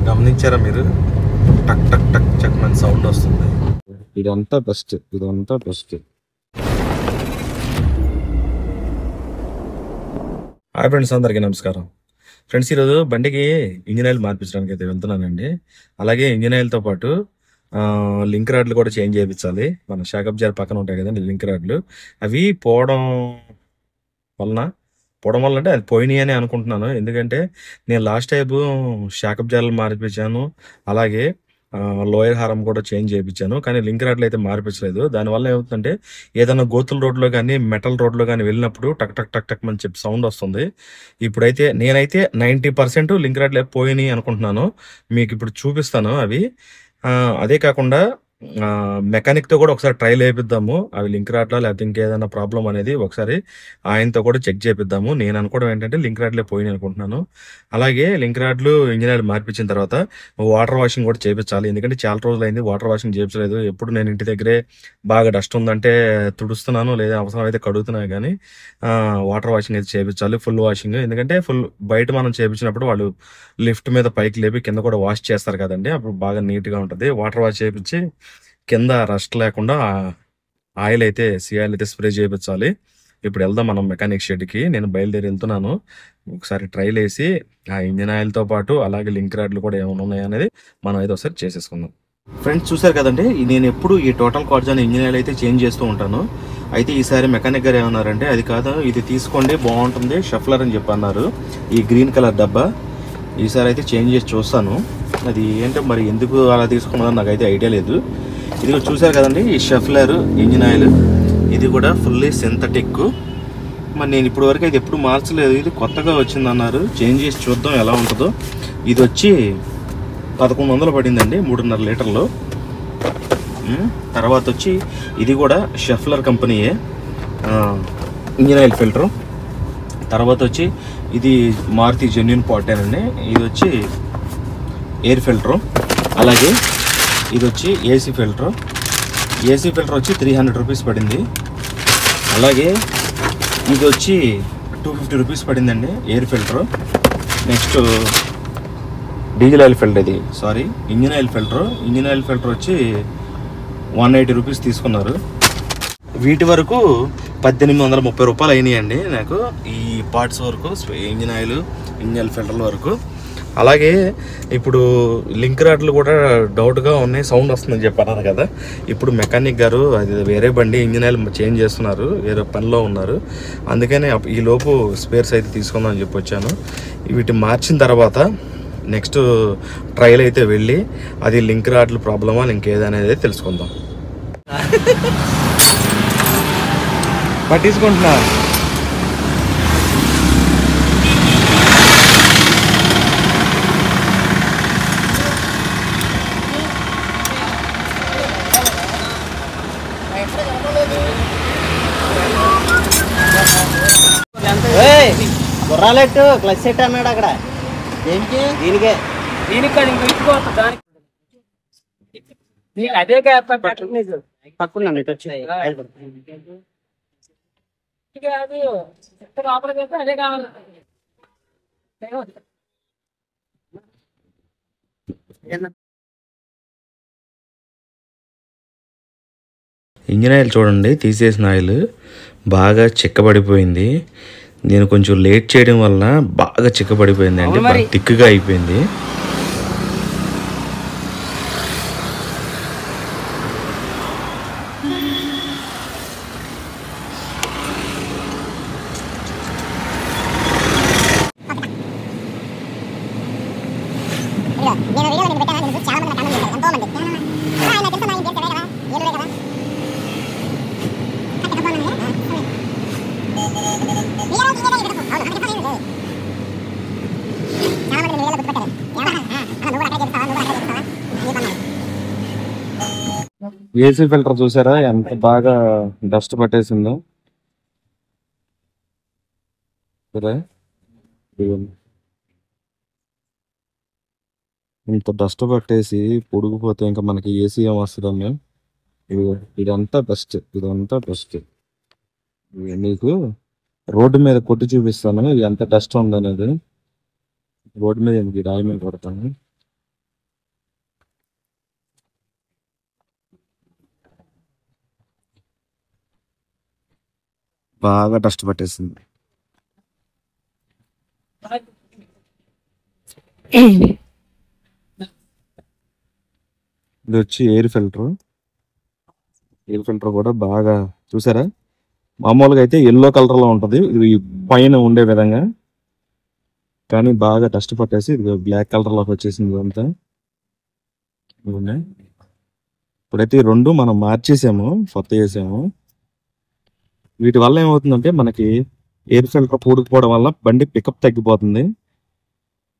గమనించారా మీరు? టక్ టక్ టక్ చక్ మన సౌండ్ వస్తుంది. ఇదంతా బెస్ట్. హాయ్ ఫ్రెండ్స్, అందరికీ నమస్కారం. ఫ్రెండ్స్, ఈరోజు బండికి ఇంజిన్ ఆయిల్ మార్పించడానికి అయితే వెళ్తున్నానండి. అలాగే ఇంజిన్ ఆయిల్తో పాటు లింక్ రాడ్లు కూడా చేంజ్ చేయించాలి. మన షాకప్ జార్ పక్కన ఉంటాయి కదండి లింక్ రాడ్లు. అవి పోవడం వల్ల అంటే అది పోయినాయి అని అనుకుంటున్నాను. ఎందుకంటే నేను లాస్ట్ టైం షాకప్ జార్లు మార్పించాను, అలాగే లోయర్ హారం కూడా చేంజ్ చేయించాను. కానీ లింక్ రాడ్లు అయితే మార్పించలేదు. దానివల్ల ఏమవుతుందంటే ఏదైనా గోతుల రోడ్లో కానీ మెటల్ రోడ్లో కానీ వెళ్ళినప్పుడు టక్ టక్ టక్ టక్ అని చెప్పి సౌండ్ వస్తుంది. ఇప్పుడైతే నేనైతే 90% లింక్ రాడ్లు పోయినాయి అనుకుంటున్నాను. మీకు ఇప్పుడు చూపిస్తాను అవి. అదే కాకుండా మెకానిక్తో కూడా ఒకసారి ట్రైల్ వేయిద్దాము. అవి లింక్ రాడ్లా లేకపోతే ఇంకేదైనా ప్రాబ్లం అనేది ఒకసారి ఆయనతో కూడా చెక్ చేపిద్దాము. నేను అనుకోవడం ఏంటంటే లింక్ రాడ్లే పోయినాయి అనుకుంటున్నాను. అలాగే లింక్ రాడ్లు ఇంజిన్ ఆయిల్ మార్పించిన తర్వాత వాటర్ వాషింగ్ కూడా చేయించాలి. ఎందుకంటే చాలా రోజులు అయింది వాటర్ వాషింగ్ చేయించలేదు. ఎప్పుడు నేను ఇంటి దగ్గరే బాగా డస్ట్ ఉందంటే తుడుస్తున్నాను, లేదా అవసరం అయితే కడుగుతున్నాను. కానీ వాటర్ వాషింగ్ అయితే చేయించాలి, ఫుల్ వాషింగ్. ఎందుకంటే బయట మనం చేయించినప్పుడు వాళ్ళు లిఫ్ట్ మీద పైకి లేపి కింద కూడా వాష్ చేస్తారు కదండి, అప్పుడు బాగా నీట్గా ఉంటుంది. వాటర్ వాష్ చేయించి కింద రస్ట్ లేకుండా ఆయిల్ అయితే స్ప్రే చేయించాలి. ఇప్పుడు వెళ్దాం మనం మెకానిక్ షెడ్కి. నేను బయలుదేరి వెళ్తున్నాను. ఒకసారి ట్రైల్ వేసి ఆ ఇంజిన్ ఆయిల్తో పాటు అలాగే లింక్ రాడ్లు కూడా ఏమైనా ఉన్నాయనేది మనం అయితే ఒకసారి చేసేసుకుందాం. ఫ్రెండ్స్, చూసారు కదండి, నేను ఎప్పుడు ఈ టోటల్ కార్డ్జాన్ ఇంజిన్ ఆయిల్ అయితే చేంజ్ చేస్తూ ఉంటాను. అయితే ఈసారి మెకానిక్ గారు ఏమన్నారంటే అది కాదు, ఇది తీసుకోండి బాగుంటుంది షఫ్లర్ అని చెప్పి అన్నారు. ఈ గ్రీన్ కలర్ డబ్బా ఈసారి అయితే చేంజ్ చేసి చూస్తాను. అది ఏంటో మరి ఎందుకు అలా తీసుకున్నారో నాకైతే ఐడియా లేదు. ఇది చూసారు కదండి, ఈ షఫ్లర్ ఇంజిన్ ఆయిల్ ఇది కూడా ఫుల్లీ సింథటిక్. మరి నేను ఇప్పటి వరకు అయితే ఎప్పుడు మార్చలేదు, ఇది కొత్తగా వచ్చింది అన్నారు. చేంజ్ చేసి చూద్దాం ఎలా ఉంటుందో. ఇది వచ్చి 1100 పడిందండి, 3.5 లీటర్లు. తర్వాత వచ్చి ఇది కూడా షఫ్లర్ కంపెనీయే ఇంజిన్ ఆయిల్ ఫిల్టరు. తర్వాత వచ్చి ఇది మారుతి జెన్యూన్ పాటేనండి. ఇది వచ్చి ఎయిర్ ఫిల్టరు. అలాగే ఇది వచ్చి ఏసీ ఫిల్టర్. ఏసీ ఫిల్టర్ వచ్చి 300 రూపీస్ పడింది. అలాగే ఇది వచ్చి 250 రూపీస్ పడిందండి air filter. Next diesel oil filter, ఇది engine oil filter. Engine oil filter వచ్చి 180 రూపీస్ తీసుకున్నారు. వీటి వరకు 1830 రూపాయలు అయినాయండి నాకు, ఈ పార్ట్స్ వరకు, ఇంజిన్ ఆయిల్ ఫిల్టర్ల వరకు. అలాగే ఇప్పుడు లింక్ రాడ్లు కూడా డౌట్గా ఉన్నాయి, సౌండ్ వస్తుందని చెప్పాను కదా. ఇప్పుడు మెకానిక్ గారు అది వేరే బండి ఇంజిన్ ఆయిల్ చేంజ్ చేస్తున్నారు, వేరే పనిలో ఉన్నారు. అందుకని ఈ లోపు స్పేర్స్ అయితే తీసుకుందాం అని చెప్పి వచ్చాను. వీటిని మార్చిన తర్వాత నెక్స్ట్ ట్రైల్ అయితే వెళ్ళి అది లింక్ రాడ్లు ప్రాబ్లమా ఇంకేదనేది తెలుసుకుందాం. పట్టించుకుంటున్నా గుర్రాలెట్టు క్లచ్ సెట్ అన్నాడు అక్కడ. దేనికి? దీనికే. అదే పక్కన ఇటు వచ్చి అదే కావాలి. ఇంజిన్ ఆయిల్ చూడండి, తీసేసిన ఆయిల్ బాగా చిక్కబడిపోయింది. నేను కొంచెం లేట్ చేయడం వల్ల బాగా చిక్కబడిపోయింది అండి, బాగా థిక్గా అయిపోయింది. ఏసీ ఫిల్టర్ చూసారా ఎంత బాగా డస్ట్ పట్టేసిందో. ఇంత డస్ట్ పట్టేసి పొడిగిపోతే ఇంకా మనకి ఏసీ ఏం వస్తుందమ్మా. ఇదంతా డస్ట్. మీకు రోడ్డు మీద కొట్టి చూపిస్తాను ఇది ఎంత డస్ట్ ఉందనేది. రోడ్డు మీద రాయి మీద కొడతాను. బాగా డస్ట్ పట్టేసింది. ఇది వచ్చి ఎయిర్ ఫిల్టర్. ఎయిర్ ఫిల్టర్ కూడా బాగా చూసారా, మామూలుగా అయితే ఎల్లో కలర్ లో ఉంటది ఇది పైన ఉండే విధంగా, కానీ బాగా డస్ట్ పట్టేసి ఇది బ్లాక్ కలర్ లోకి వచ్చేసింది ఇదంతా. ఇప్పుడైతే ఈ రెండు మనం మార్చేసాము, కొత్త చేసాము. వీటి వల్ల ఏమవుతుందంటే మనకి ఎయిర్ ఫిల్టర్ పూడుకుపోవడం వల్ల బండి పికప్ తగ్గిపోతుంది.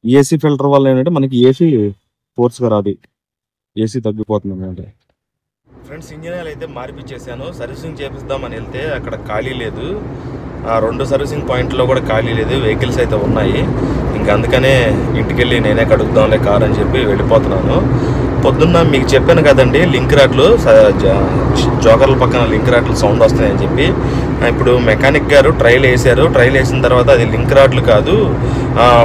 ఏసీ ఫిల్టర్ వల్ల ఏంటంటే మనకి ఏసీ ఫోర్స్గా రాదు, ఏసీ తగ్గిపోతుంది అన్నమాట. ఫ్రెండ్స్, ఇంజిన్ ఆయిల్ అయితే మార్పిచ్చేసాను. సర్వీసింగ్ చేపిద్దామని వెళ్తే అక్కడ ఖాళీ లేదు. ఆ 2 సర్వీసింగ్ పాయింట్లో కూడా ఖాళీ లేదు, వెహికల్స్ అయితే ఉన్నాయి. ఇంకా అందుకనే ఇంటికి వెళ్ళి నేనే కడుగుదాంలే కార్ అని చెప్పి వెళ్ళిపోతున్నాను. పొద్దున్న మీకు చెప్పాను కదండి, లింక్ రాడ్లు జోకర్ల పక్కన లింక్ రాడ్లు సౌండ్ వస్తున్నాయని చెప్పి. ఇప్పుడు మెకానిక్ గారు ట్రైల్ వేసారు. ట్రైల్ వేసిన తర్వాత అది లింక్ రాడ్లు కాదు,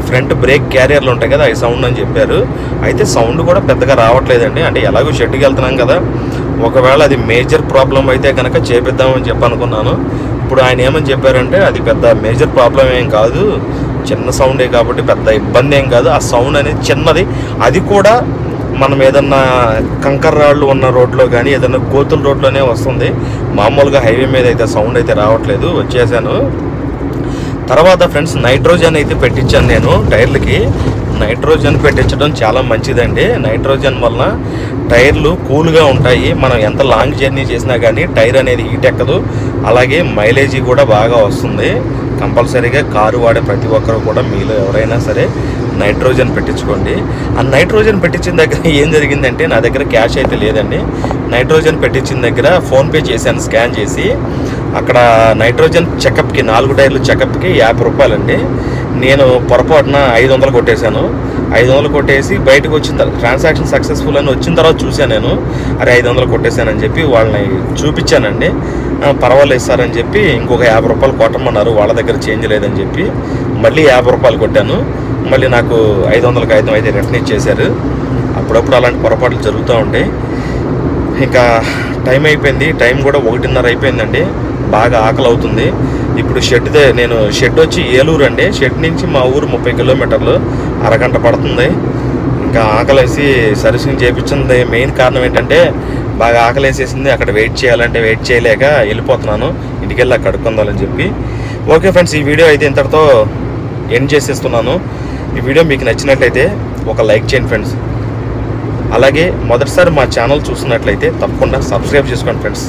ఫ్రంట్ బ్రేక్ క్యారియర్లు ఉంటాయి కదా, అవి సౌండ్ అని చెప్పారు. అయితే సౌండ్ కూడా పెద్దగా రావట్లేదండి. అంటే ఎలాగో షెడ్కి వెళ్తున్నాం కదా, ఒకవేళ అది మేజర్ ప్రాబ్లం అయితే కనుక చేపిద్దామని చెప్పి అనుకున్నాను. ఇప్పుడు ఆయన ఏమని చెప్పారంటే అది పెద్ద మేజర్ ప్రాబ్లం ఏం కాదు, చిన్న సౌండే కాబట్టి పెద్ద ఇబ్బంది ఏం కాదు. ఆ సౌండ్ అనేది చిన్నది, అది కూడా మనం ఏదన్నా కంకర్ రాళ్ళు ఉన్న రోడ్లో కానీ ఏదన్నా గోతుల రోడ్లోనే వస్తుంది. మామూలుగా హైవే మీద అయితే సౌండ్ అయితే రావట్లేదు. వచ్చేసాను. తర్వాత ఫ్రెండ్స్, నైట్రోజన్ అయితే పెట్టించాను నేను టైర్లకి. నైట్రోజన్ పెట్టించడం చాలా మంచిదండి. నైట్రోజన్ వలన టైర్లు కూల్గా ఉంటాయి. మనం ఎంత లాంగ్ జర్నీ చేసినా కానీ టైర్ అనేది హీట్ ఎక్కదు. అలాగే మైలేజీ కూడా బాగా వస్తుంది. కంపల్సరీగా కారు వాడే ప్రతి ఒక్కరు కూడా మీలో ఎవరైనా సరే నైట్రోజన్ పెట్టించుకోండి. ఆ నైట్రోజన్ పెట్టించిన దగ్గర ఏం జరిగిందంటే, నా దగ్గర క్యాష్ అయితే లేదండి. నైట్రోజన్ పెట్టించిన దగ్గర ఫోన్పే చేశాను, స్కాన్ చేసి. అక్కడ నైట్రోజన్ చెకప్కి 4 టైర్లు చెకప్కి 50 రూపాయలండి. నేను పొరపాటున 500 కొట్టేశాను. 500 కొట్టేసి బయటకు వచ్చిన తర్వాత ట్రాన్సాక్షన్ సక్సెస్ఫుల్ అని వచ్చిన తర్వాత చూశాను నేను. అరే 500 కొట్టేశానని చెప్పి వాళ్ళని చూపించానండి. పర్వాలేదు సార్ అని చెప్పి ఇంకొక 50 రూపాయలు కొట్టమన్నారు. వాళ్ళ దగ్గర చేంజ్ లేదని చెప్పి మళ్ళీ 50 రూపాయలు కొట్టాను. మళ్ళీ నాకు 500 కాగితం అయితే రిటర్న్ ఇచ్చేశారు. అప్పుడప్పుడు అలాంటి పొరపాట్లు జరుగుతూ ఉంటాయి. ఇంకా టైం అయిపోయింది. టైం కూడా 1:30 అయిపోయిందండి. బాగా ఆకలి అవుతుంది. ఇప్పుడు నేను షెడ్ వచ్చి ఏలూరు అండి. షెడ్ నుంచి మా ఊరు 30 కిలోమీటర్లు, అరగంట పడుతుంది. ఇంకా ఆకలేసి సర్వీసింగ్ చేయించింది. మెయిన్ కారణం ఏంటంటే బాగా ఆకలేసేసింది. అక్కడ వెయిట్ చేయాలంటే వెయిట్ చేయలేక వెళ్ళిపోతున్నాను. ఇంటికి వెళ్ళి అక్కడ కడుక్కుందాలని చెప్పి. ఓకే ఫ్రెండ్స్, ఈ వీడియో అయితే ఇంతటితో ఎండ్ చేసేస్తున్నాను. ఈ వీడియో మీకు నచ్చినట్లయితే ఒక లైక్ చేయండి ఫ్రెండ్స్. అలాగే మొదటిసారి మా ఛానల్ చూస్తున్నట్లయితే తప్పకుండా సబ్స్క్రైబ్ చేసుకోండి ఫ్రెండ్స్.